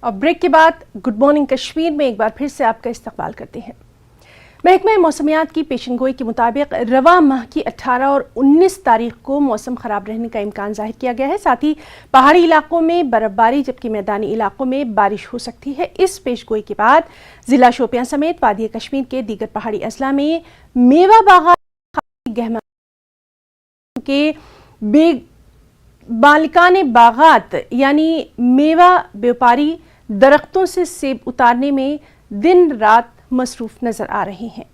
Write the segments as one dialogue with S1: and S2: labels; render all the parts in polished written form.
S1: और ब्रेक के बाद गुड मॉर्निंग कश्मीर में एक बार फिर से आपका इस्तकबाल करते हैं। महकमा मौसमियात की पेशनगोई के मुताबिक रवा माह की 18 और 19 तारीख को मौसम ख़राब रहने का इम्कान ज़ाहिर किया गया है। साथ ही पहाड़ी इलाकों में बर्फ़बारी जबकि मैदानी इलाकों में बारिश हो सकती है। इस पेशगोई के बाद ज़िला शोपियां समेत वादी कश्मीर के दीगर पहाड़ी अजला में मेवा बागात गहमा के बालिकाने बागात यानी मेवा व्यापारी दरख्तों से सेब उतारने में दिन रात मसरूफ नजर आ रहे हैं।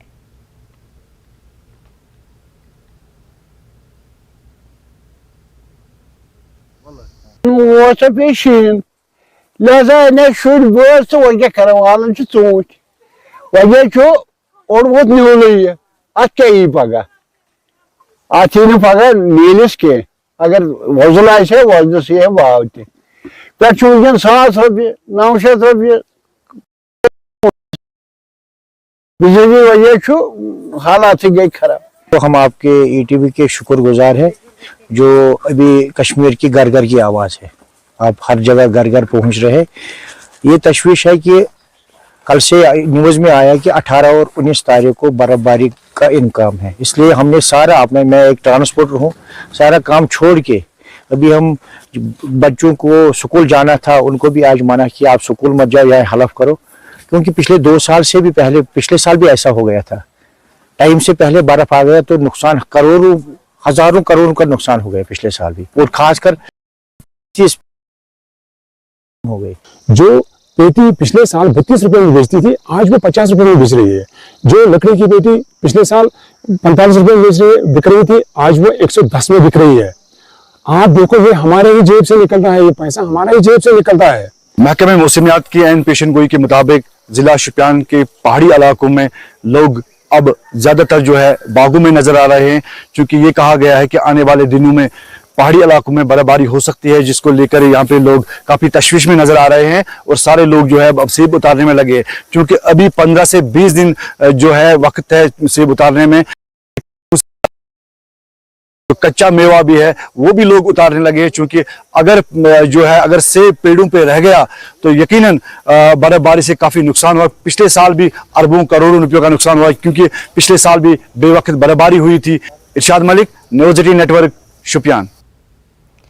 S2: लिहाजा ने शुर बोल तो वह क्या करवालन च चूंट वजह छो और वो न्यूल अत क्या पगह अत पगह नीलिस के अगर वजल आसे वजलस यह वाव ते पे वनकन 100 रुपये 900 रुपये बिजली वजह हालात गई खराब।
S3: तो हम आपके ईटीवी के शुक्रगुजार हैं जो अभी कश्मीर की घर घर की आवाज़ है, आप हर जगह घर घर पहुंच रहे हैं। ये तशवीश है कि कल से न्यूज़ में आया कि 18 और 19 तारीख को बर्फबारी का इम्कान है, इसलिए हमने सारा अपना, मैं एक ट्रांसपोर्टर हूँ, सारा काम छोड़ के अभी हम बच्चों को स्कूल जाना था उनको भी आज मना किया आप स्कूल मत जाओ या हलफ करो, क्योंकि पिछले 2 साल से भी पहले पिछले साल भी ऐसा हो गया था। टाइम से पहले बर्फ आ गया तो नुकसान करोड़ों हजारों करोड़ का नुकसान हो गया पिछले साल भी, और खासकर हो गई।
S4: जो पेटी पिछले साल 32 रुपए में बेचती थी आज वो 50 रुपए में बेच रही है। जो लकड़ी की पेटी पिछले साल 45 रुपए में बिक रही थी आज वो 110 में बिक रही है। आप देखो ये हमारे ही जेब से निकलता है, ये पैसा हमारे ही जेब से निकलता है।
S5: महकमा मौसमियात की ऐन पेशन गोई के मुताबिक जिला शोपियान के पहाड़ी इलाकों में लोग अब ज्यादातर जो है बागों में नजर आ रहे हैं, क्योंकि ये कहा गया है कि आने वाले दिनों में पहाड़ी इलाकों में बर्फबारी हो सकती है, जिसको लेकर यहाँ पे लोग काफी तशवीश में नजर आ रहे हैं और सारे लोग जो है अब सेब उतारने में लगे हैं, क्योंकि अभी 15 से 20 दिन जो है वक्त है सेब उतारने में। कच्चा मेवा भी है वो भी लोग उतारने लगे हैं, क्योंकि अगर जो है अगर सेब पेड़ों पे रह गया तो यकीनन बर्फबारी से काफी नुकसान हुआ। पिछले साल भी अरबों करोड़ों रुपयों का नुकसान हुआ, क्योंकि पिछले साल भी बेवक्त बर्फबारी हुई थी। इरशाद मलिक, न्यूज़ 18 नेटवर्क, शोपियान।